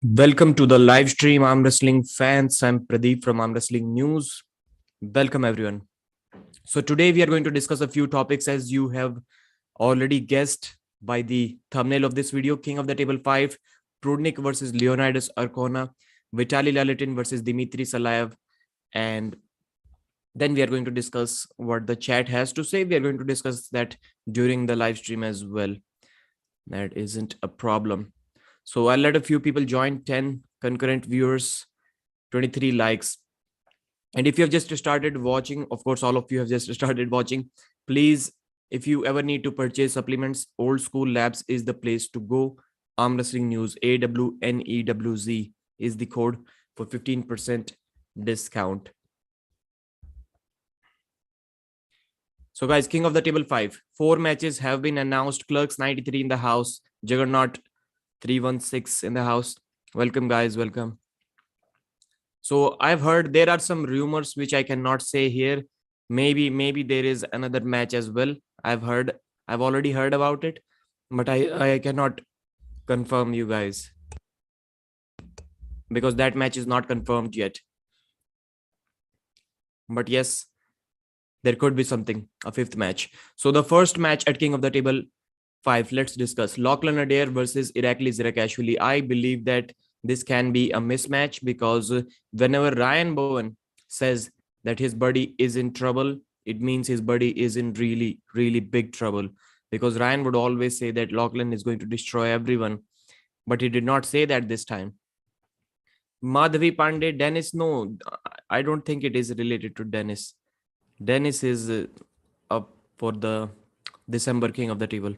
Welcome to the live stream, Arm Wrestling fans. I'm Pradeep from Arm Wrestling News. Welcome, everyone. So, today we are going to discuss a few topics as you have already guessed by the thumbnail of this video. King of the Table 5, Prudnik versus Leonidas Arcona, Vitaly Lalatin versus Dmitry Salive, and then we are going to discuss what the chat has to say. We are going to discuss that during the live stream as well. That isn't a problem. So I'll let a few people join, 10 concurrent viewers, 23 likes. And if you have just started watching, of course, all of you have just started watching, please, if you ever need to purchase supplements, Old School Labs is the place to go. Arm Wrestling News, AWNEWZ is the code for 15% discount. So guys, King of the Table 5, 4 matches have been announced. Clerks 93 in the house, Juggernaut 316 in the house. Welcome guys, welcome. So I've heard there are some rumors which I cannot say here. Maybe there is another match as well. I've already heard about it, but I cannot confirm you guys because that match is not confirmed yet. But yes, there could be something, a 5th match. So the first match at King of the Table 5, let's discuss Lachlan and Khalid versus Irakli Zirakashvili. I believe that this can be a mismatch because whenever Ryan Bowen says that his buddy is in trouble, it means his buddy is in really big trouble, because Ryan would always say that Lachlan is going to destroy everyone, but he did not say that this time. Madhavi Pandey, Dennis, no, I don't think it is related to Dennis. Dennis is up for the December King of the Table.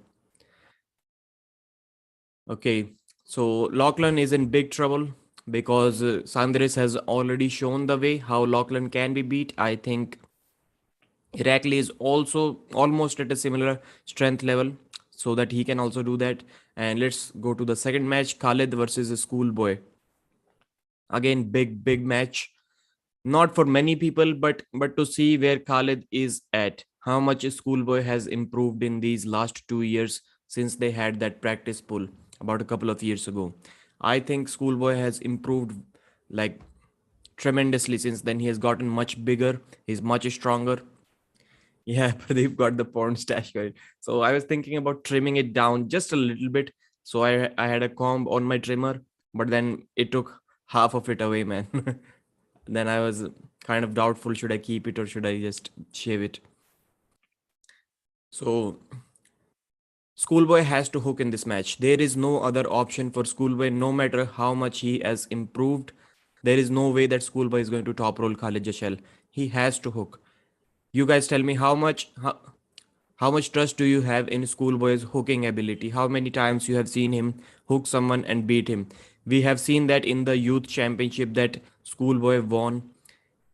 Okay, so Lachlan is in big trouble because Sandres has already shown the way how Lachlan can be beat. I think Irakli is also almost at a similar strength level so that he can also do that. And let's go to the second match, Khalid versus Schoolboy. Again, big match. Not for many people, but to see where Khalid is at, how much Schoolboy has improved in these last 2 years since they had that practice pool about a couple of years ago. I think Schoolboy has improved like tremendously since then. He has gotten much bigger. He's much stronger. Yeah, Pradeep got the porn stash going. So I was thinking about trimming it down just a little bit. So I had a comb on my trimmer, but then it took half of it away, man. Then I was kind of doubtful, should I keep it or should I just shave it? So Schoolboy has to hook in this match. There is no other option for Schoolboy, no matter how much he has improved. There is no way that Schoolboy is going to top roll Khalid Jashel. He has to hook. You guys tell me how much trust do you have in Schoolboy's hooking ability? How many times you have seen him hook someone and beat him? We have seen that in the youth championship that Schoolboy won.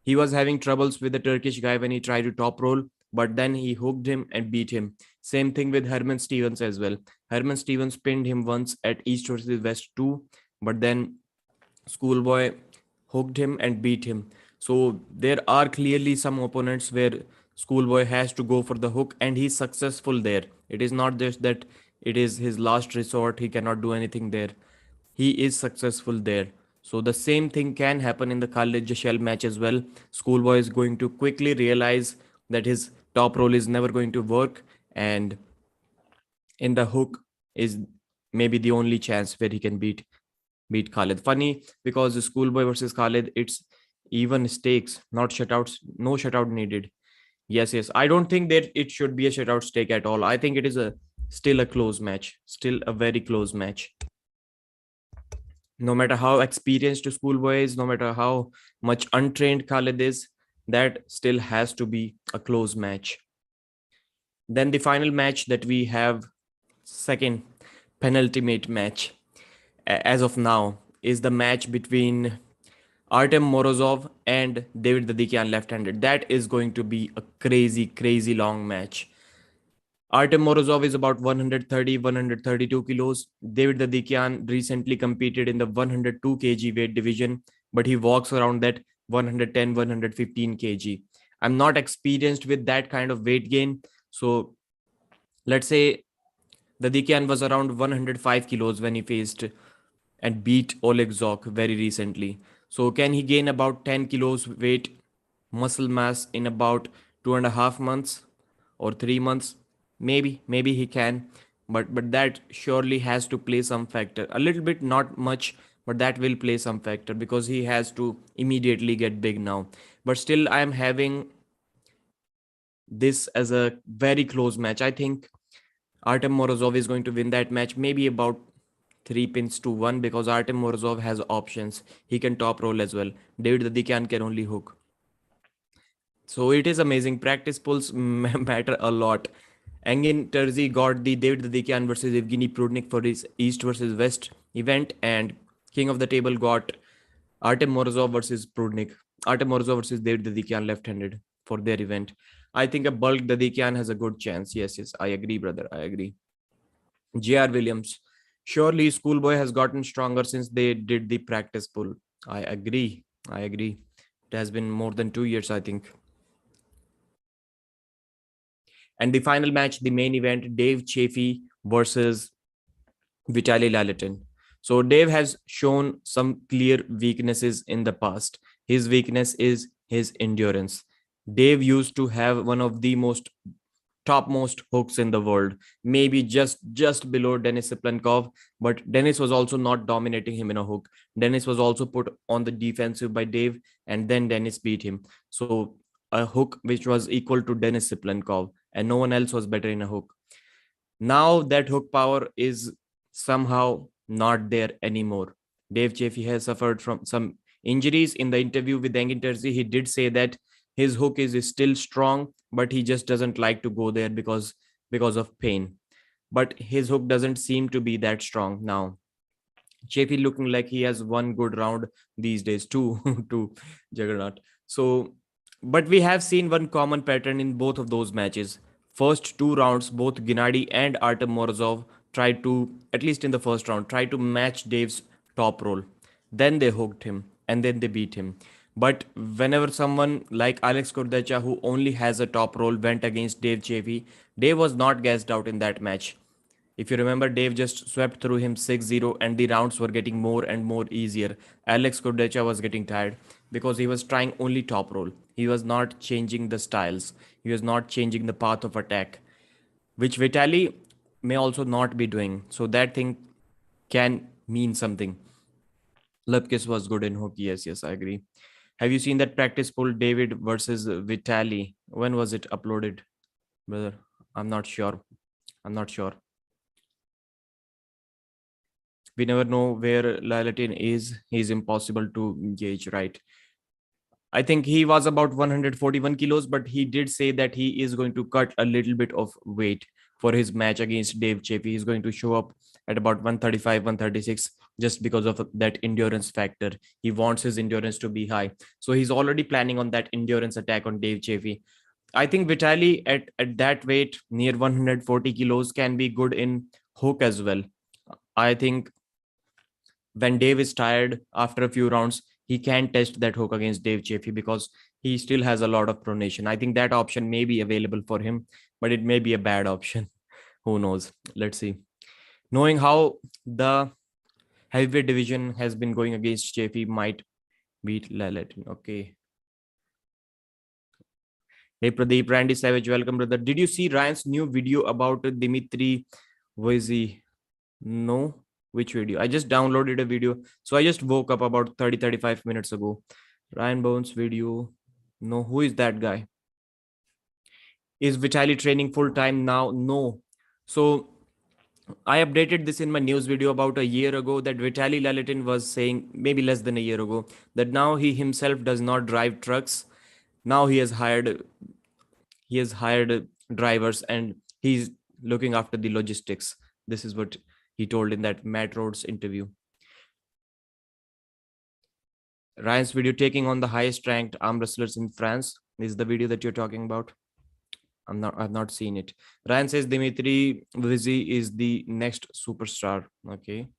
He was having troubles with the Turkish guy when he tried to top roll, but then he hooked him and beat him. Same thing with Herman Stevens as well. Herman Stevens pinned him once at East versus West 2, but then Schoolboy hooked him and beat him. So there are clearly some opponents where Schoolboy has to go for the hook and he's successful there. It is not just that it is his last resort, he cannot do anything there. He is successful there. So the same thing can happen in the Khalid Jashel match as well. Schoolboy is going to quickly realize that his top roll is never going to work, and in the hook is maybe the only chance where he can beat Khalid. Funny because the Schoolboy versus Khalid, it's even stakes, not shutouts, no shutout needed. Yes. I don't think that it should be a shutout stake at all. I think it is still a close match, still a very close match. No matter how experienced Schoolboy is, no matter how much untrained Khalid is, that still has to be a close match. Then the final match that we have, second penultimate match as of now, is the match between Artem Morozov and David Dadikian left-handed. That is going to be a crazy long match. Artem Morozov is about 130, 132 kilos. David Dadikian recently competed in the 102 kg weight division, but he walks around that 110, 115 kg. I'm not experienced with that kind of weight gain. So let's say Dadikian was around 105 kilos when he faced and beat Oleg Zok very recently. So can he gain about 10 kilos weight muscle mass in about 2.5 months or 3 months? Maybe he can, but that surely has to play some factor. A little bit, not much, but that will play some factor because he has to immediately get big now. But still, I am having this as a very close match. I think Artem Morozov is going to win that match, maybe about 3 pins to 1, because Artem Morozov has options. He can top roll as well. David Dadikian can only hook. So it is amazing. Practice pulls matter a lot. Engin Terzi got the David Dadikian versus Evgeny Prudnik for his East versus West event, and King of the Table got Artem Morozov versus Prudnik. Artem Morozov versus David Dadikian left-handed for their event. I think a bulk Dadikian has a good chance. Yes, I agree, brother. I agree. J.R. Williams. Surely Schoolboy has gotten stronger since they did the practice pull. I agree. I agree. It has been more than 2 years, I think. And the final match, the main event, Dave Chaffee versus Vitaly Lalatin. So Dave has shown some clear weaknesses in the past. His weakness is his endurance. Dave used to have one of the most topmost hooks in the world, maybe just below Denis Siplankov, but Denis was also not dominating him in a hook. Denis was also put on the defensive by Dave, and then Denis beat him. So a hook which was equal to Denis Siplankov, and no one else was better in a hook. Now that hook power is somehow not there anymore. Dave Chaffee has suffered from some injuries. In the interview with Engin Terzi, he did say that his hook is still strong, but he just doesn't like to go there because of pain. But his hook doesn't seem to be that strong now. Chaffee looking like he has one good round these days too to Juggernaut. So, but we have seen one common pattern in both of those matches. First two rounds, both Gennady and Artem Morozov tried to, at least in the first round, try to match Dave's top roll. Then they hooked him and then they beat him. But whenever someone like Alex Kordecha, who only has a top roll, went against Dave Chaffee, Dave was not gassed out in that match. If you remember, Dave just swept through him 6-0 and the rounds were getting more and more easier. Alex Kordecha was getting tired because he was trying only top roll. He was not changing the styles. He was not changing the path of attack, which Vitaly may also not be doing. So that thing can mean something. Lupkis was good in hook. Yes, I agree. Have you seen that practice pull David versus Vitaly? When was it uploaded, brother? I'm not sure. I'm not sure. We never know where Lalatin is. He's impossible to gauge, right? I think he was about 141 kilos, but he did say that he is going to cut a little bit of weight for his match against Dave Chaffee. He's going to show up at about 135, 136 just because of that endurance factor. He wants his endurance to be high. So he's already planning on that endurance attack on Dave Chaffee. I think Vitaly at that weight, near 140 kilos, can be good in hook as well. I think when Dave is tired after a few rounds, he can test that hook against Dave Chaffee because he still has a lot of pronation. I think that option may be available for him, but it may be a bad option. Who knows? Let's see. Knowing how the heavyweight division has been going against Chaffee might beat Lalatin. Okay. Hey Pradeep, Randy Savage, welcome brother. Did you see Ryan's new video about Dimitri Voisy? No. Which video? I just downloaded a video. So I just woke up about 35 minutes ago. Ryan Bowen's video. No, who is that guy? Is Vitaly training full time now? No. So I updated this in my news video about a year ago that Vitaly Lalatin was saying, maybe less than a year ago, that now he himself does not drive trucks. Now he has hired drivers and he's looking after the logistics. This is what he told in that Matt Rhodes interview. Ryan's video taking on the highest ranked arm wrestlers in France. This is the video that you're talking about. I've not seen it. Ryan says Dimitri Vizzy is the next superstar. Okay.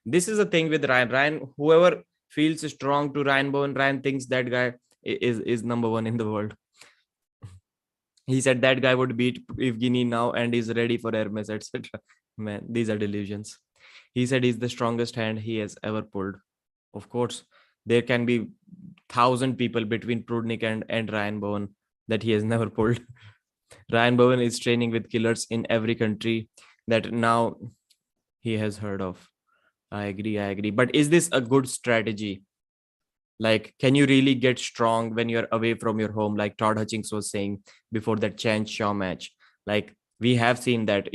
This is the thing with Ryan. Ryan, whoever feels strong to Ryan Bowen, Ryan thinks that guy is number one in the world. He said that guy would beat Evgeny now and is ready for Hermes, etc. Man, these are delusions. He said he's the strongest hand he has ever pulled. Of course, there can be 1,000 people between Prudnick and Ryan Bowen that he has never pulled. Ryan Bowen is training with killers in every country that now he has heard of. I agree. But is this a good strategy? Like, can you really get strong when you're away from your home? Like Todd Hutchings was saying before that Chance Shaw match. Like, we have seen that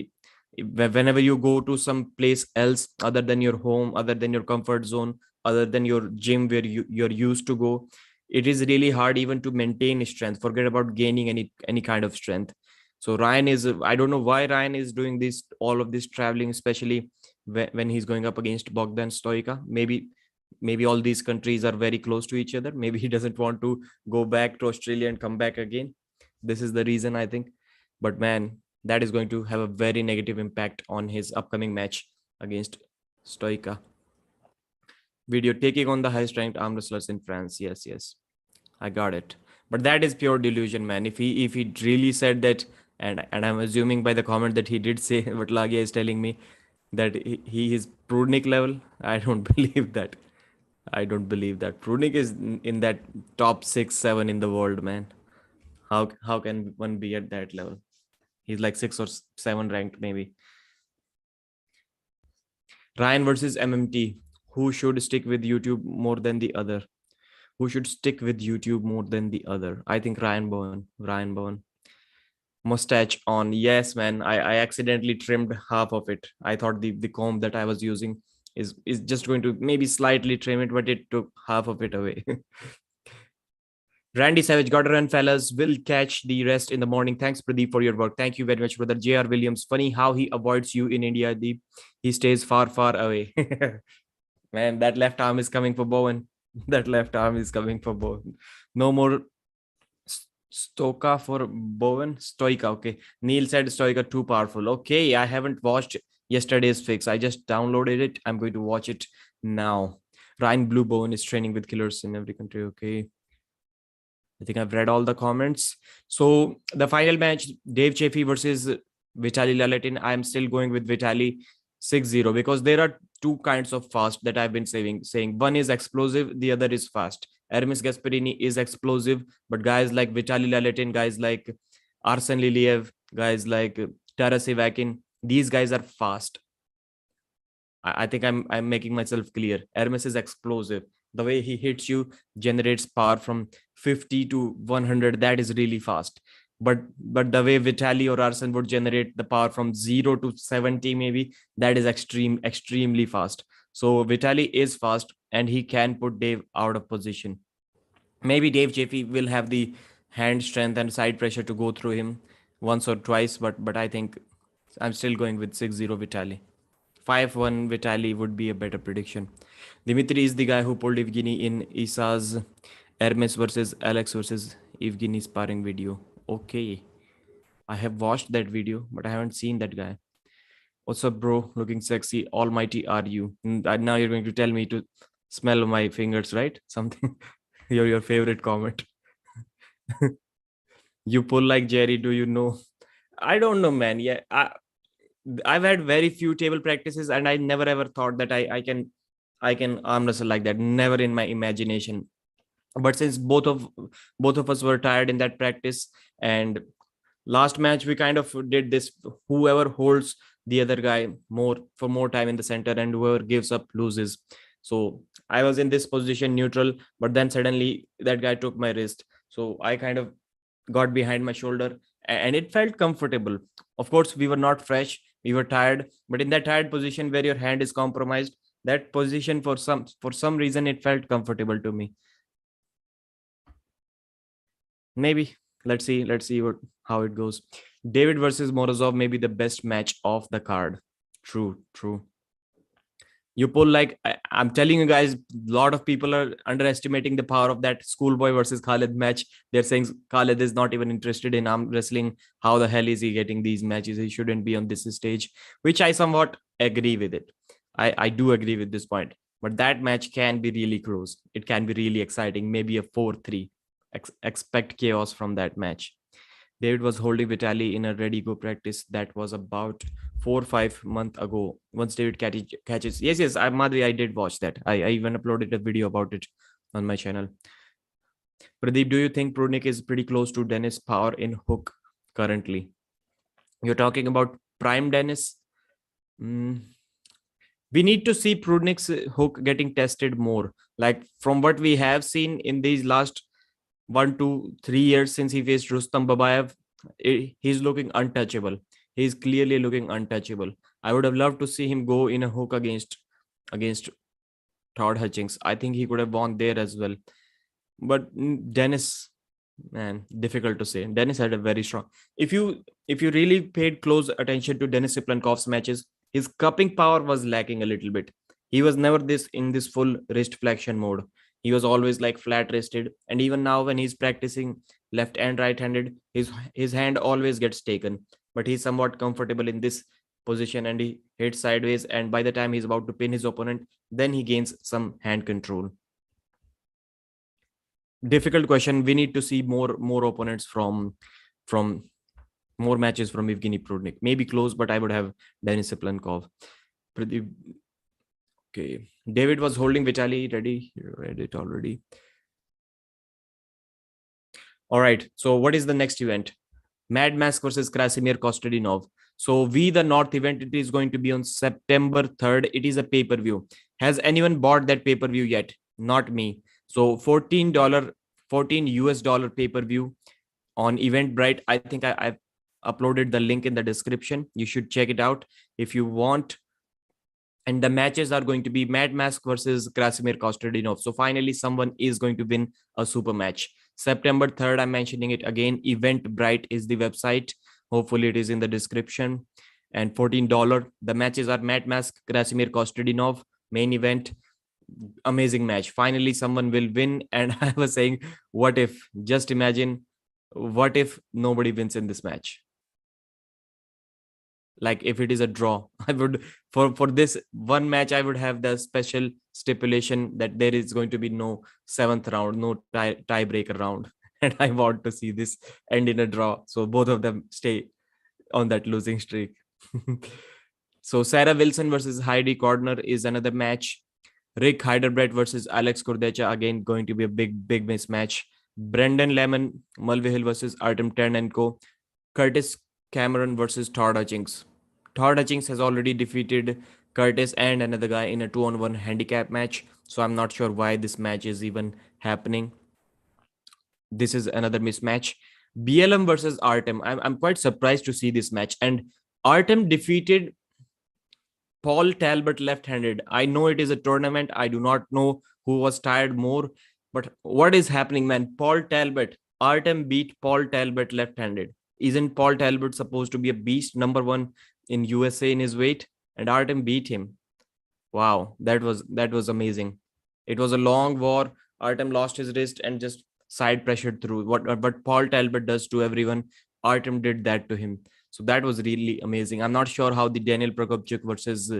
whenever you go to some place else other than your home, other than your comfort zone, other than your gym where you're used to go, it is really hard even to maintain strength. Forget about gaining any kind of strength. So Ryan is, I don't know why Ryan is doing this, all of this traveling, especially when he's going up against Bogdan Stoica. Maybe all these countries are very close to each other. Maybe he doesn't want to go back to Australia and come back again. This is the reason, I think. But man, that is going to have a very negative impact on his upcoming match against Stoica. Video taking on the highest ranked arm wrestlers in France. Yes, I got it. But that is pure delusion, man. If he really said that, and I'm assuming by the comment that he did say, what Lagia is telling me, that he is Prudnick level, I don't believe that. I don't believe that. Prudnick is in that top 6-7 in the world, man. How can one be at that level? He's like 6 or 7 ranked, maybe. Ryan versus MMT. Who should stick with YouTube more than the other? Who should stick with YouTube more than the other? I think Ryan Bowen. Ryan Bowen. Mustache on. Yes, man. I accidentally trimmed half of it. I thought the comb that I was using is just going to maybe slightly trim it, but it took half of it away. Randy Savage, gotta run, fellas. Will catch the rest in the morning. Thanks, Pradeep, for your work. Thank you very much, brother. J.R. Williams, funny how he avoids you in India, Deep. He stays far, far away. Man, that left arm is coming for Bowen. That left arm is coming for Bowen. No more Stoka for Bowen. Stoica, okay. Neil said Stoica too powerful. Okay, I haven't watched yesterday's fix. I just downloaded it. I'm going to watch it now. Ryan Blue Bowen is training with killers in every country. Okay. I think I've read all the comments. So the final match, Dave Chaffee versus Vitaly Lalatin. I'm still going with Vitaly 6-0 because there are two kinds of fast that I've been saying. One is explosive, the other is fast. Hermes Gasparini is explosive, but guys like Vitaly Lalatin, guys like Arcen Liliev, guys like Taras Ivakin, these guys are fast. I think I'm making myself clear. Hermes is explosive. The way he hits you generates power from 50 to 100. That is really fast. But the way Vitaly or Arsen would generate the power from 0 to 70, maybe, that is extremely fast. So Vitaly is fast and he can put Dave out of position. Maybe Dave Chaffee will have the hand strength and side pressure to go through him once or twice, but I think I'm still going with 6-0 Vitaly. 5-1 Vitaly would be a better prediction. Dimitri is the guy who pulled Evgeny in Isa's Hermes versus Alex versus Evgeny sparring video. Okay. I have watched that video, but I haven't seen that guy. What's up, bro? Looking sexy. Almighty are you? Now you're going to tell me to smell my fingers, right? Something. Your favorite comment. You pull like Jerry, do you know? I don't know, man. Yeah, I've had very few table practices, and I never ever thought that I can arm wrestle like that. Never in my imagination. But since both of us were tired in that practice, and last match we kind of did this: whoever holds the other guy more time in the center, and whoever gives up loses. So I was in this position neutral, but then suddenly that guy took my wrist. So I kind of got behind my shoulder and it felt comfortable. Of course, we were not fresh, we were tired, but in that tired position where your hand is compromised, that position for some reason it felt comfortable to me. Maybe let's see how it goes. David versus Morozov may be the best match of the card. True. You pull like I'm telling you guys, a lot of people are underestimating the power of that Schoolboy versus Khalid match. They're saying Khalid is not even interested in arm wrestling. How the hell is he getting these matches? He shouldn't be on this stage, which I somewhat agree with it. I do agree with this point, but that match can be really close. It can be really exciting. Maybe a 4-3. Expect chaos from that match. David was holding Vitaly in a ready-go practice that was about 4 or 5 months ago. Once David catches, yes, Madhvi, I did watch that. I even uploaded a video about it on my channel. Pradeep, do you think Prudnick is pretty close to Dennis Power in hook currently? You're talking about prime Dennis. Mm, we need to see Prudnick's hook getting tested more. Like from what we have seen in these last 1 to 3 years since he faced Rustam Babayev, he's looking untouchable. He's clearly looking untouchable. I would have loved to see him go in a hook against Todd Hutchings. I think he could have won there as well. But Dennis, man, difficult to say. Dennis had a very strong. If you really paid close attention to Denis Siplenkov's matches, his cupping power was lacking a little bit. He was never in this full wrist flexion mode. He was always like flat wristed, and even now when he's practicing left and right handed, his hand always gets taken. But he's somewhat comfortable in this position, and he hits sideways. And by the time he's about to pin his opponent, then he gains some hand control. Difficult question. We need to see more opponents from more matches from Evgeny Prudnik. Maybe close, but I would have Denis Siplenkov. Okay. David was holding Vitaly. Ready? You read it already. All right. So what is the next event? Mad Mask versus Krasimir Kostadinov. So the North event, it is going to be on September 3rd. It is a pay-per-view. Has anyone bought that pay-per-view yet? Not me. So $14 US pay-per-view on Eventbrite. I think I've uploaded the link in the description. You should check it out if you want. And the matches are going to be Mad Mask versus Krasimir Kostadinov. So finally, someone is going to win a super match. September 3rd, I'm mentioning it again. Eventbrite is the website. Hopefully, it is in the description. And $14. The matches are Mad Mask, Krasimir Kostadinov, main event. Amazing match. Finally, someone will win. And I was saying, what if? Just imagine, what if nobody wins in this match? Like if it is a draw, I would for this one match, I would have the special stipulation that there is going to be no 7th round, no tiebreaker round. And I want to see this end in a draw. So both of them stay on that losing streak. So Sarah Wilson versus Heidi Cordner is another match. Rick Heiderbredt versus Alex Kurdecha, again going to be a big mismatch. Brendan Lemon, Mulvihill versus Artem Ternenko. Curtis Cameron versus Todd Hutchings. Todd Hutchings has already defeated Curtis and another guy in a 2-on-1 handicap match. So I'm not sure why this match is even happening. This is another mismatch. BLM versus Artem. I'm quite surprised to see this match. And Artem defeated Paul Talbot left-handed. I know it is a tournament. I do not know who was tired more. But what is happening, man? Paul Talbot. Artem beat Paul Talbot left-handed. Isn't Paul Talbot supposed to be a beast, number 1 in USA in his weight? And Artem beat him. Wow, that was amazing. It was a long war. Artem lost his wrist and just side pressured through. What Paul Talbot does to everyone, Artem did that to him. So that was really amazing. I'm not sure how the Daniel Prokopchuk versus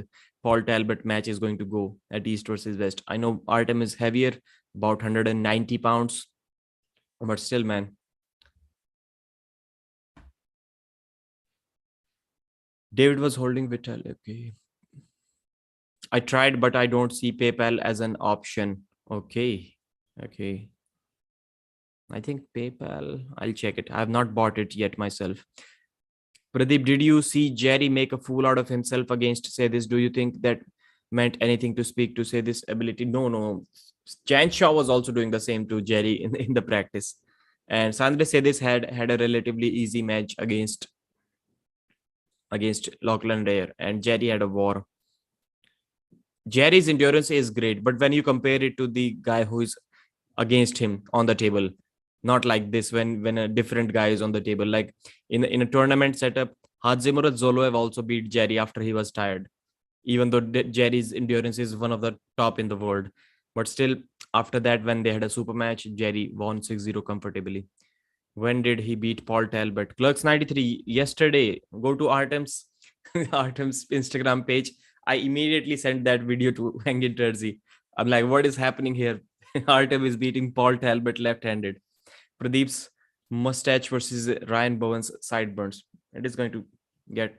Paul Talbot match is going to go at East versus West. I know Artem is heavier, about 190 pounds. But still, man. David was holding Vitaly. Okay. I tried, but I don't see PayPal as an option. Okay. I think PayPal, I'll check it. I have not bought it yet myself. Pradeep, did you see Jerry make a fool out of himself against Say This? Do you think that meant anything to speak to Say This ability? No. Chan Shaw was also doing the same to Jerry in the practice. And Sandre Say This had a relatively easy match against Lachlan and Jerry had a war. Jerry's endurance is great, but when you compare it to the guy who is against him on the table, not like this when a different guy is on the table, like in a tournament setup, Hadzimurat Zoloev also beat Jerry after he was tired, even though Jerry's endurance is one of the top in the world. But still, after that, when they had a super match, Jerry won 6-0 comfortably. When did he beat Paul Talbot? Clerks 93 yesterday. Go to Artem's Instagram page. I immediately sent that video to Hangin Terzi. I'm like, what is happening here? Artem is beating Paul Talbot left-handed. Pradeep's Mustache versus Ryan Bowen's sideburns. It is going to get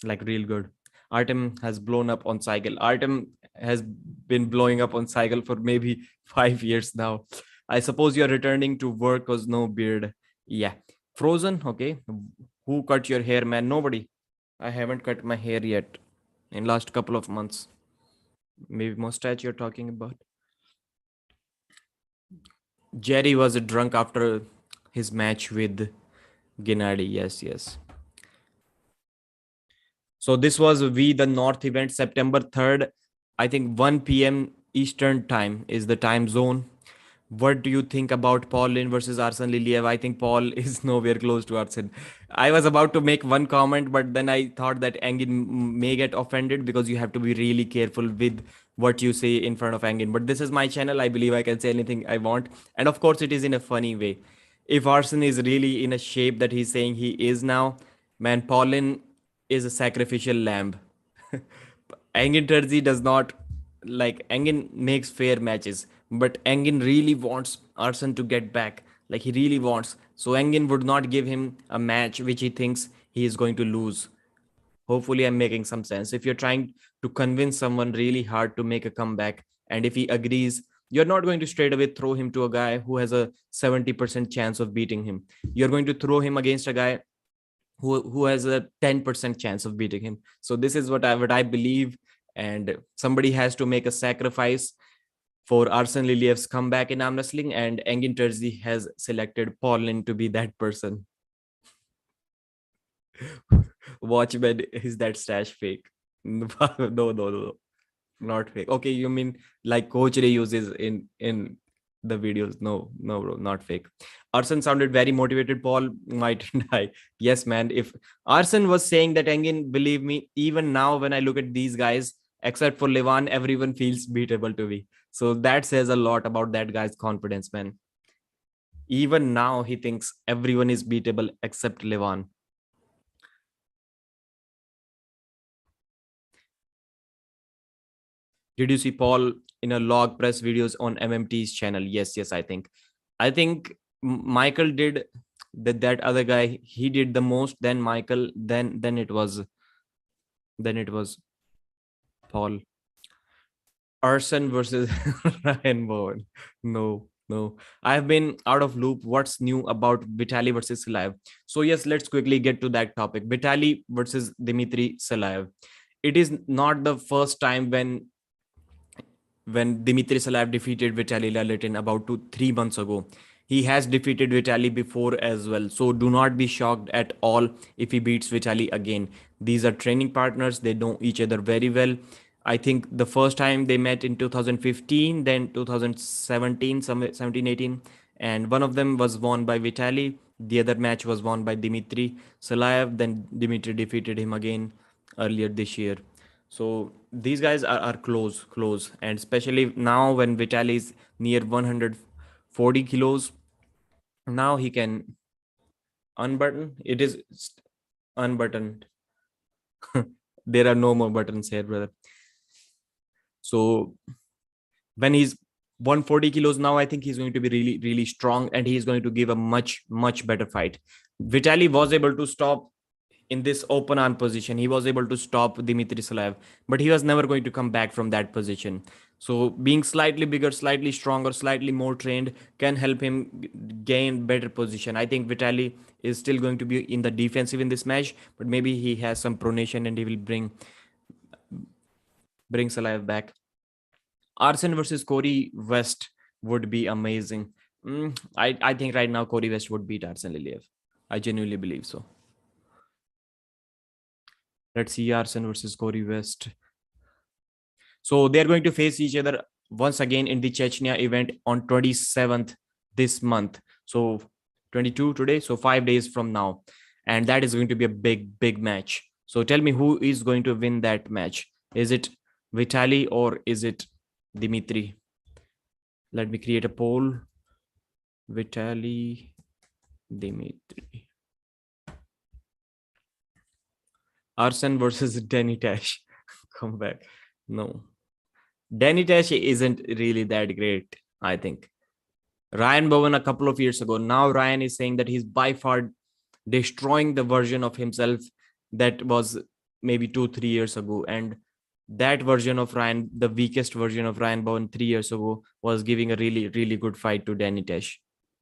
like real good. Artem has blown up on cycle. Artem has been blowing up on cycle for maybe 5 years now. I suppose you're returning to work cause no beard. Yeah. Frozen, okay. Who cut your hair, man? Nobody. I haven't cut my hair yet in last couple of months. Maybe mustache you're talking about. Jerry was drunk after his match with Gennady. Yes, yes. So this was We the North event, September 3rd. I think 1 p.m. Eastern time is the time zone. What do you think about Paul Lynn versus Arsen Liliev? I think Paul is nowhere close to Arsen. I was about to make one comment, but then I thought that Engin may get offended because you have to be really careful with what you say in front of Engin. But this is my channel. I believe I can say anything I want. And of course, it is in a funny way. If Arsen is really in a shape that he's saying he is now, man, Paulin is a sacrificial lamb. Engin Terzi does not like Engin makes fair matches, but Engin really wants Arsen to get back. Like he really wants. So Engin would not give him a match which he thinks he is going to lose. Hopefully, I'm making some sense. If you're trying to convince someone really hard to make a comeback, and if he agrees, you're not going to straight away throw him to a guy who has a 70% chance of beating him. You're going to throw him against a guy who has a 10% chance of beating him. So this is what I believe, and somebody has to make a sacrifice for Arsen Liliev's comeback in arm wrestling, and Engin Terzi has selected Paulin to be that person. Watchmen, is that stash fake? No, no, not fake. Okay, you mean like Coach Ray uses in the videos? No, bro, not fake. Arsen sounded very motivated. Paul might die. Yes, man. If Arsen was saying that, Engin, believe me, even now when I look at these guys, except for Levan, everyone feels beatable to me. So that says a lot about that guy's confidence, man. Even now, he thinks everyone is beatable except Levan. Did you see Paul in a log press videos on MMT's channel? Yes, I think Michael did that other guy, he did the most, then Michael, then it was Paul. Arson versus Ryan Bowen. No. I've been out of loop. What's new about Vitaly versus Salive? So yes, let's quickly get to that topic. Vitaly versus Dmitry Salive. It is not the first time when Dmitry Salive defeated Vitaly Lalatin about 3 months ago. He has defeated Vitaly before as well. So do not be shocked at all if he beats Vitaly again. These are training partners. They know each other very well. I think the first time they met in 2015, then 2017, 17, 18, and one of them was won by Vitaly. The other match was won by Dmitry Salive. Then Dmitry defeated him again earlier this year. So these guys are close, and especially now when Vitaly is near 140 kilos, now he can unbutton. It is unbuttoned. There are no more buttons here, brother. So when he's 140 kilos now, I think he's going to be really strong, and he's going to give a much better fight. Vitaly was able to stop in this open arm position. He was able to stop Dmitry Salive, but he was never going to come back from that position. So being slightly bigger, slightly stronger, slightly more trained can help him gain better position. I think Vitaly is still going to be in the defensive in this match, but maybe he has some pronation and he will bring Salive back. Arcen versus Corey West would be amazing. I think right now Corey West would beat Arcen Liliev. I genuinely believe so. Let's see Arcen versus Corey West. So they're going to face each other once again in the Chechnya event on 27th this month. So 22 today, so 5 days from now. And that is going to be a big match. So tell me, who is going to win that match? Is it Vitaly or is it Dmitry? Let me create a poll. Vitaly, Dmitry. Arsen versus Danny Tash. Come back. No. Danny Tash isn't really that great, I think. Ryan Bowen a couple of years ago. Now Ryan is saying that he's by far destroying the version of himself that was maybe 2-3 years ago. And that version of Ryan, the weakest version of Ryan Bowen 3 years ago, was giving a really, really good fight to Danny Tesh.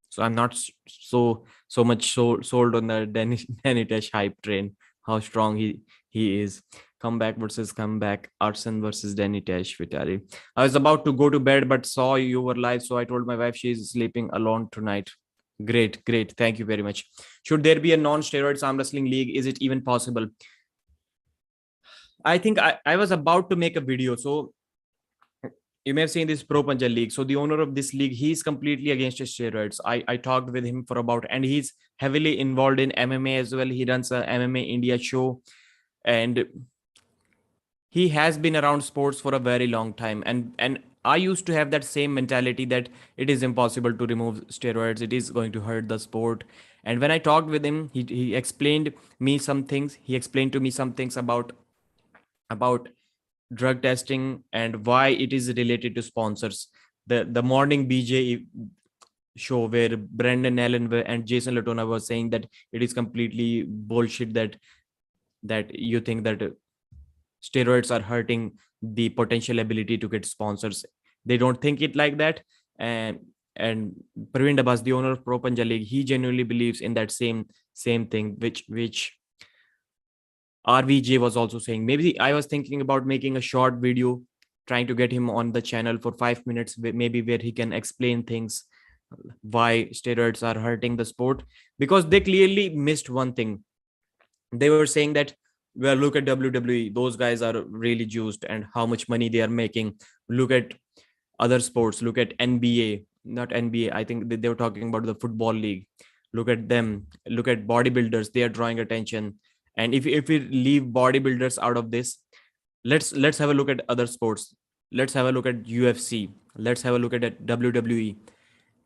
So I'm not so much sold on the Danny Tesh hype train, how strong he is. Comeback versus comeback, Arcen versus Danny Tesh, Vitaly. I was about to go to bed, but saw you were live, so I told my wife she's sleeping alone tonight. Great, great. Thank you very much. Should there be a non-steroids arm wrestling league? Is it even possible? I think I was about to make a video. So you may have seen this Pro Puncher League. So the owner of this league, he's completely against steroids. I talked with him for about, and he's heavily involved in MMA as well. He runs a MMA India show, and he has been around sports for a very long time. And I used to have that same mentality that it is impossible to remove steroids. It is going to hurt the sport. And when I talked with him, he explained me some things. He explained to me some things about drug testing and why it is related to sponsors. The morning BJ show where Brendan Allen and Jason Latona was saying that it is completely bullshit that you think that steroids are hurting the potential ability to get sponsors. They don't think it like that. And Praveen Dabas, the owner of Pro Punja League, he genuinely believes in that same thing, which RVJ was also saying. Maybe I was thinking about making a short video, trying to get him on the channel for 5 minutes, maybe where he can explain things, why steroids are hurting the sport, because they clearly missed one thing. They were saying that, well, look at WWE, those guys are really juiced and how much money they are making. Look at other sports, look at NBA, not NBA, I think they were talking about the football league. Look at them, look at bodybuilders, they are drawing attention. And if we leave bodybuilders out of this, let's have a look at other sports. Let's have a look at UFC. Let's have a look at WWE.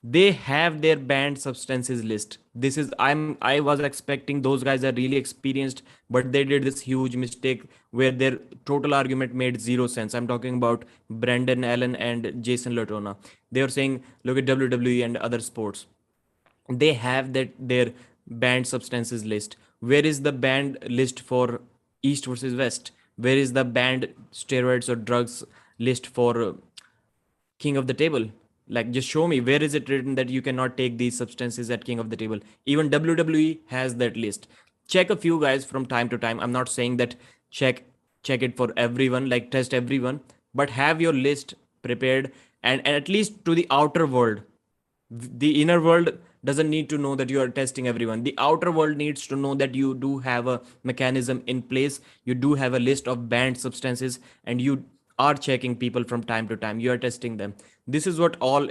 They have their banned substances list. This is I was expecting those guys are really experienced, but they did this huge mistake where their total argument made zero sense. I'm talking about Brandon Allen and Jason Latona. They were saying, look at WWE and other sports. They have their banned substances list. Where is the banned list for East versus West? Where is the banned steroids or drugs list for King of the Table? Like, just show me, where is it written that you cannot take these substances at King of the Table? Even WWE has that list. Check a few guys from time to time. I'm not saying that check it for everyone, like test everyone, but have your list prepared, and at least to the outer world. The inner world doesn't need to know that you are testing everyone. The outer world needs to know that you do have a mechanism in place. You do have a list of banned substances, and you are checking people from time to time. You are testing them. This is what all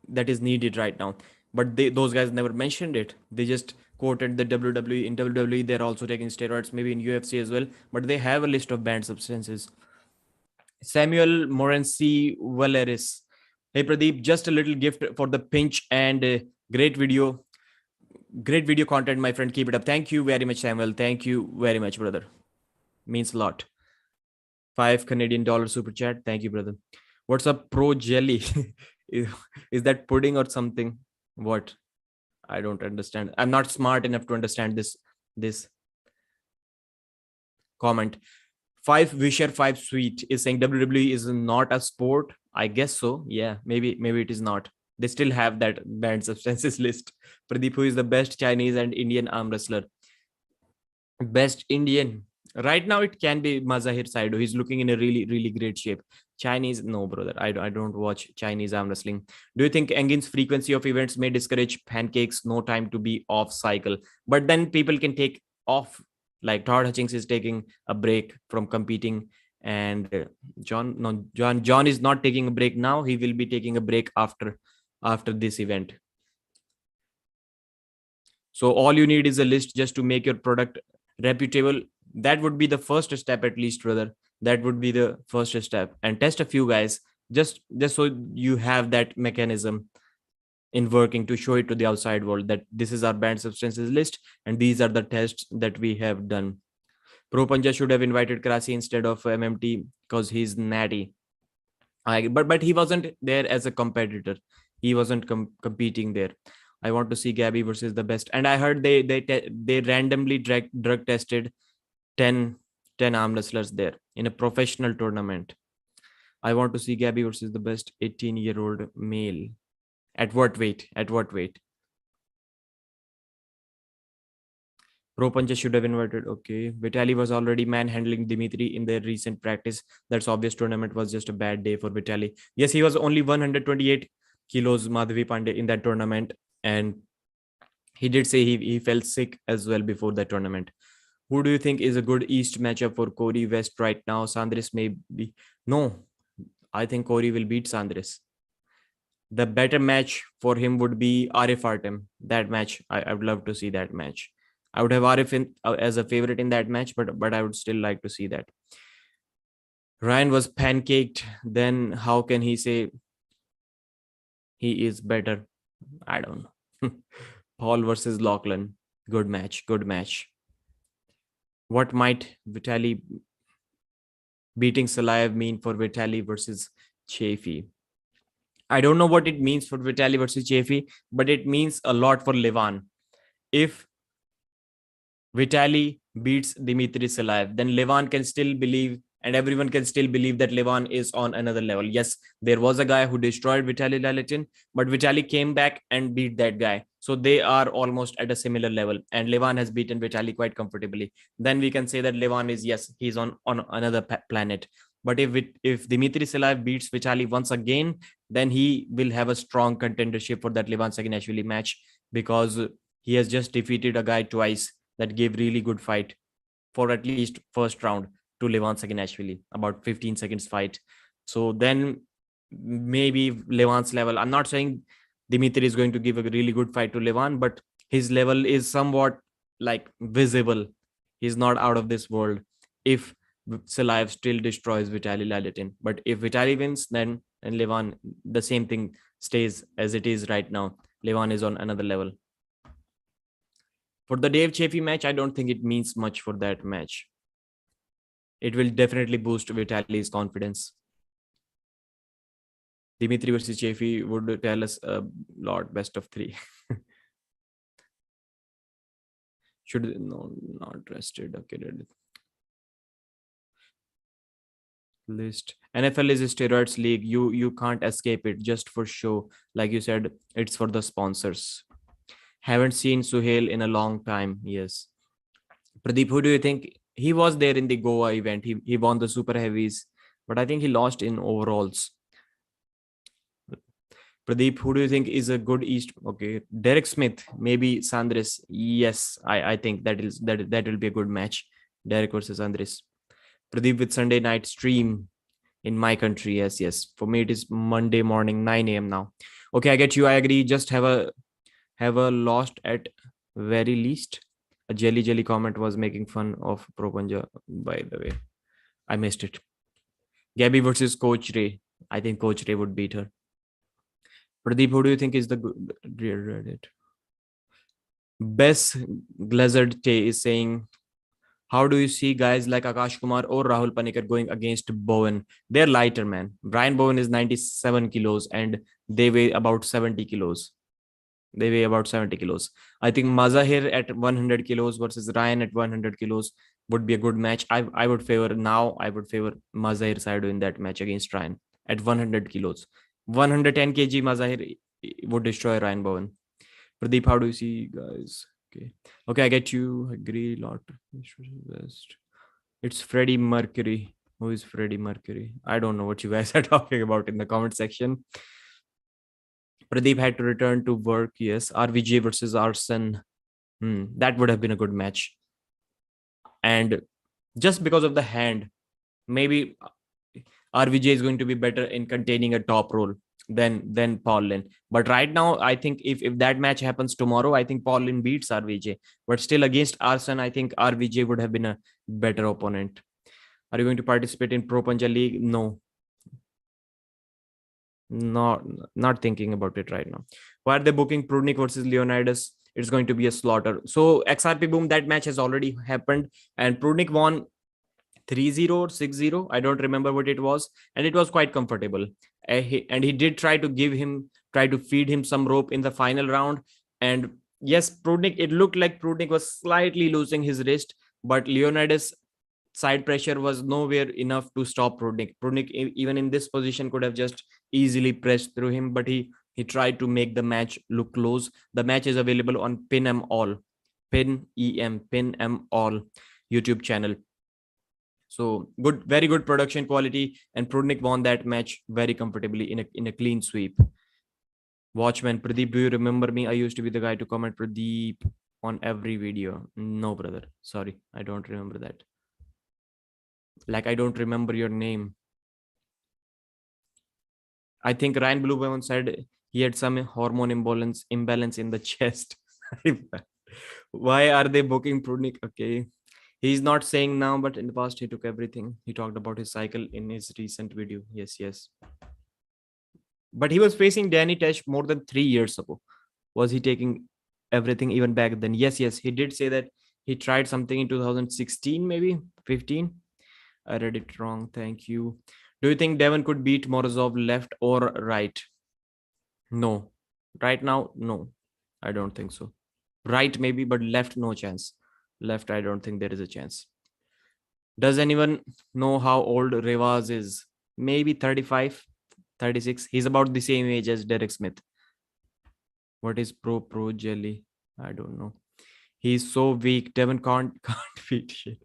that is needed right now. But those guys never mentioned it. They just quoted the WWE. In WWE, they're also taking steroids, maybe in UFC as well, but they have a list of banned substances. Samuel Morency Valeris. Hey Pradeep, just a little gift for the pinch and great video. Great video content, my friend. Keep it up. Thank you very much, Samuel. Thank you very much, brother. Means a lot. $5 super chat. Thank you, brother. What's up, Pro Jelly? Is that pudding or something? What? I don't understand. I'm not smart enough to understand this comment. 5 Wisher 5 Sweet is saying WWE is not a sport. I guess so. Yeah, maybe it is not. They still have that banned substances list. Pradeep, who is the best Chinese and Indian arm wrestler? Best Indian. Right now, it can be Mazahir Saido. He's looking in a really, really great shape. Chinese, no, brother. I don't watch Chinese arm wrestling. Do you think Engin's frequency of events may discourage pancakes? No time to be off cycle. But then people can take off. Like Todd Hutchings is taking a break from competing, and John is not taking a break now. He will be taking a break after this event. So all you need is a list just to make your product reputable. That would be the first step, at least, brother. That would be the first step. And test a few guys just so you have that mechanism in working to show it to the outside world that this is our banned substances list and these are the tests that we have done. Pro Panja should have invited Krasi instead of MMT because he's natty. But he wasn't there as a competitor. He wasn't competing there. I want to see Gabby versus the best. And I heard they randomly drug tested 10 10 arm wrestlers there in a professional tournament. I want to see Gabby versus the best 18-year-old male. At what weight? At what weight? Propancha should have invited. Okay. Vitaly was already manhandling Dimitri in their recent practice. That's obvious. Tournament was just a bad day for Vitaly. Yes, he was only 128 kilos, Madhavi Pandey, in that tournament. And he did say he felt sick as well before the tournament. Who do you think is a good East matchup for Corey West right now? Sandris may be. No, I think Corey will beat Sandris. The better match for him would be Arif Artem. That match, I would love to see that match. I would have Arif as a favorite in that match, but I would still like to see that. Ryan was pancaked. Then how can he say he is better? I don't know. Paul versus Lachlan. Good match. Good match. What might Vitaly beating Salive mean for Vitaly versus Chaffee? I don't know what it means for Vitaly versus Chaffee, but it means a lot for Levan. If Vitaly beats Dimitri Salive, then Levan can still believe, and everyone can still believe that Levan is on another level. Yes, there was a guy who destroyed Vitaly Lalatin, but Vitaly came back and beat that guy. So they are almost at a similar level, and Levan has beaten Vitaly quite comfortably. Then we can say that Levan is, yes, he's on another planet. But if Dimitri Salive beats Vitaly once again, then he will have a strong contendership for that Levan Saginashvili match, because he has just defeated a guy twice that gave really good fight for at least first round to Levan Saginashvili, about 15 seconds fight. So then maybe Levan's level, I'm not saying Dimitri is going to give a really good fight to Levan, but his level is somewhat like visible. He's not out of this world if Salive still destroys Vitaly Lalatin. But if Vitaly wins, then and Levan, the same thing stays as it is right now. Levan is on another level. For the Dave Chaffee match, I don't think it means much for that match. It will definitely boost Vitaly's confidence. Dimitri versus Chaffee would tell us a lot. Best of 3. Should no, not rested. Okay, list. NFL is a steroids league. You can't escape it just for show. Like you said, it's for the sponsors. Haven't seen Suhail in a long time. Yes. Pradeep, who do you think? He was there in the Goa event. He won the super heavies, but I think he lost in overalls. Pradeep, who do you think is a good East? Okay, Derek Smith, maybe Sandris. Yes, I think that will be a good match. Derek versus Sandris. Pradeep with Sunday night stream in my country. Yes. For me, it is Monday morning, 9 a.m. now. Okay, I get you. I agree. Just have a lost at very least. A jelly comment was making fun of Propanja, by the way. I missed it. Gabby versus Coach Ray. I think Coach Ray would beat her. Pradeep, who do you think is the good Reddit? Bess Glazard Tay is saying, how do you see guys like Akash Kumar or Rahul Panikar going against Bowen? They're lighter, man. Brian Bowen is 97 kilos and they weigh about 70 kilos. I think Mazahir at 100 kilos versus Ryan at 100 kilos would be a good match. I would favor Mazahir Saidu in that match against Ryan at 100 kilos. 110 kg Mazahir would destroy Ryan Bowen. Pradeep, how do you see guys? Okay, I get you. Agree a lot. It's Freddie Mercury. Who is Freddie Mercury? I don't know what you guys are talking about in the comment section. Pradeep had to return to work. Yes. RVJ versus Arcen. That would have been a good match. And just because of the hand, maybe RVJ is going to be better in containing a top roll than Paul Lynn. But right now, I think if that match happens tomorrow, I think Paul Lynn beats RVJ. But still against Arcen, I think RVJ would have been a better opponent. Are you going to participate in Pro Punja League? No. Not thinking about it right now. Why are they booking Prudnik versus Leonidas? It's going to be a slaughter. So XRP Boom, that match has already happened and Prudnik won 3-0 or 6-0. I don't remember what it was. And it was quite comfortable. And he did try to give him tried to feed him some rope in the final round. And yes, Prudnick, it looked like Prudnick was slightly losing his wrist, but Leonidas side pressure was nowhere enough to stop Prudnick. Prudnick, even in this position, could have just easily pressed through him, but he tried to make the match look close. The match is available on Pin Em All, Pin Em All YouTube channel. So good, very good production quality, and Prudnick won that match very comfortably in a clean sweep. Watchman, Pradeep, do you remember me? I used to be the guy to comment Pradeep on every video. No, brother. Sorry, I don't remember that. Like, I don't remember your name. I think Ryan Blue Bowen said he had some hormone imbalance in the chest. Why are they booking Prudnick? Okay. He's not saying now, but in the past he took everything. He talked about his cycle in his recent video. Yes, yes. But he was facing Danny Tesh more than 3 years ago. Was he taking everything even back then? Yes, yes. He did say that he tried something in 2016, maybe 15. I read it wrong. Thank you. Do you think Devon could beat Morozov left or right? No. Right now, no. I don't think so. Right, maybe, but left, no chance. Left, I don't think there is a chance. Does anyone know how old Revaz is? Maybe 35, 36. He's about the same age as Derek Smith. What is pro jelly? I don't know. He's so weak. Devon can't beat shit.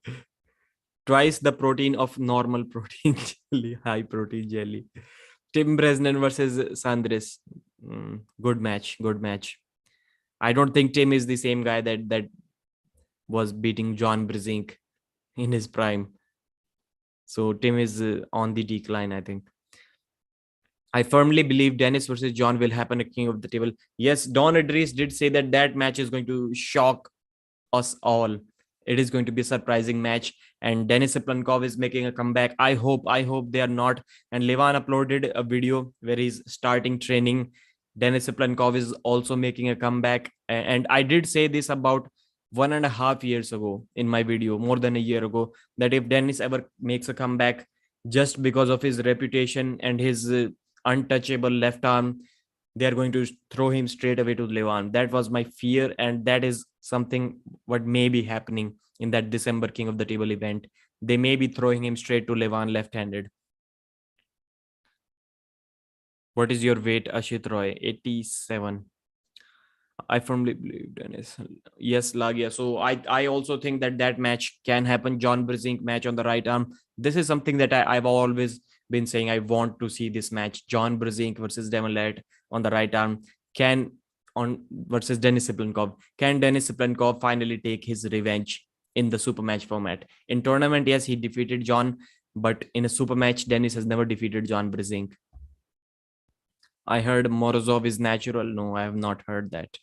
Twice the protein of normal protein jelly, high protein jelly. Tim Bresnan versus Sandris. Good match. Good match. I don't think Tim is the same guy that was beating John Brzezinski in his prime. So Tim is on the decline, I think. I firmly believe Dennis versus John will happen at King of the Table. Yes, Don Idris did say that match is going to shock us all. It is going to be a surprising match, and Denis Siplankov is making a comeback. I hope they are not. And Levan uploaded a video where he's starting training. Denis Siplankov is also making a comeback, and I did say this about 1.5 years ago in my video, more than a year ago, that if Dennis ever makes a comeback, just because of his reputation and his untouchable left arm, they are going to throw him straight away to Levan. That was my fear, and that is something what may be happening in that December King of the Table event. They may be throwing him straight to Levan left-handed. What is your weight, Ashit Roy? 87. I firmly believe Dennis. Yes, Lagia. So I also think that match can happen. John Brzezinski match on the right arm. This is something that I've always been saying. I want to see this match. John Brzezinski versus Devon Lett on the right arm versus Denis Siplankov. Can Denis Siplankov finally take his revenge in the super match format? In tournament, yes, he defeated John, but in a super match, Denis has never defeated John Brzezinski. I heard Morozov is natural. No, I have not heard that.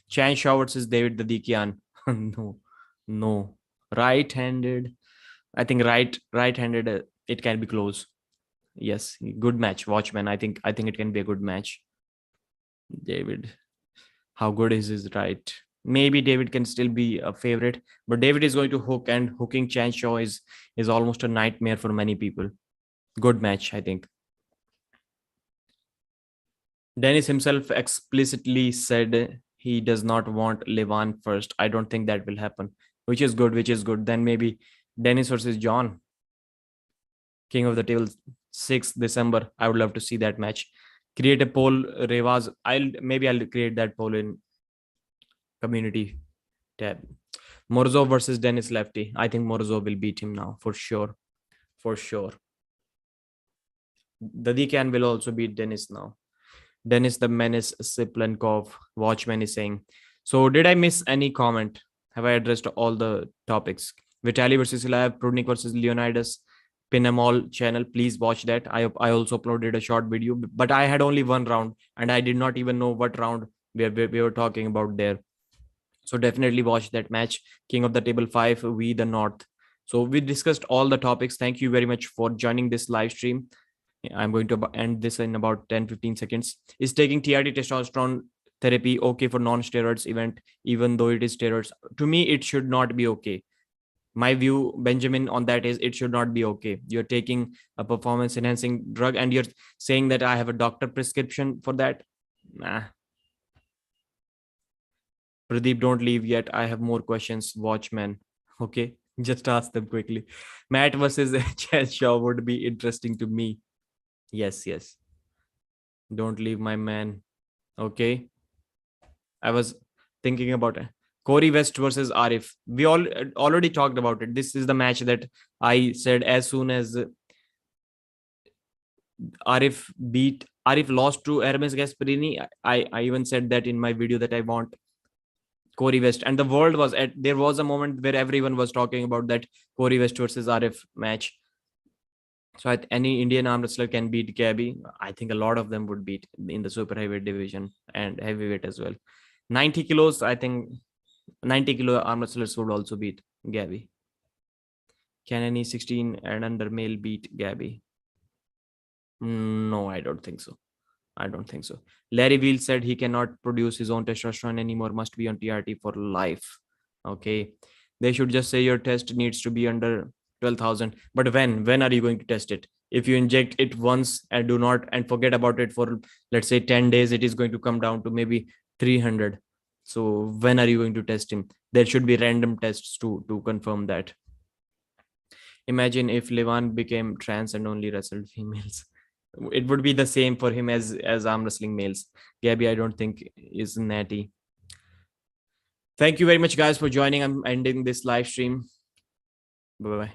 Chan Shaw versus David Dadikian. No. Right-handed. I think right-handed. It can be close. Yes, good match. Watchman. I think it can be a good match. David, how good is his right? Maybe David can still be a favorite, but David is going to hook, and hooking Chan Shaw is almost a nightmare for many people. Good match, I think. Dennis himself explicitly said he does not want Levan first. I don't think that will happen, which is good. Then maybe Dennis versus John. King of the Table, 6th December. I would love to see that match. Create a poll, Revaz. I'll create that poll in community tab. Morozov versus Dennis Lefty. I think Morozov will beat him now for sure. Dadikian will also beat Dennis now. Dennis the Menace Siplankov, Watchman is saying. So did I miss any comment? Have I addressed all the topics? Vitaly versus SIlaev, Prudnik versus Leonidas, Pinamol channel. Please watch that. I also uploaded a short video, but I had only one round and I did not even know what round we were talking about there. So definitely watch that match. King of the Table 5, We the North. So we discussed all the topics. Thank you very much for joining this live stream. I'm going to end this in about 10-15 seconds. Is taking TRT testosterone therapy okay for non-steroids event, even though it is steroids? To me, it should not be okay. My view, Benjamin, on that is it should not be okay. You're taking a performance enhancing drug and you're saying that I have a doctor prescription for that. Nah. Pradeep, don't leave yet. I have more questions. Watchmen. Okay. Just ask them quickly. Matt versus Chess Shaw would be interesting to me. Yes, yes. Don't leave my man. Okay. I was thinking about it. Corey West versus Arif. We all already talked about it. This is the match that I said as soon as Arif lost to Hermes Gasparini. I even said that in my video that I want Corey West, and the world was at. There was a moment where everyone was talking about that Corey West versus Arif match. So any Indian arm wrestler can beat Gabby. I think a lot of them would beat in the super heavyweight division and heavyweight as well. 90 kilos, I think 90 kilo arm wrestlers would also beat Gabby. Can any 16 and under male beat Gabby? No, I don't think so. I don't think so. Larry Wheel said he cannot produce his own testosterone anymore, must be on TRT for life. Okay. They should just say your test needs to be under 12,000. But when are you going to test it? If you inject it once and do not and forget about it for, let's say, 10 days, it is going to come down to maybe 300. So when are you going to test him? There should be random tests to confirm that. Imagine if Levan became trans and only wrestled females. It would be the same for him as arm wrestling males. Gabby, I don't think is natty. Thank you very much, guys, for joining. I'm ending this live stream. Bye bye.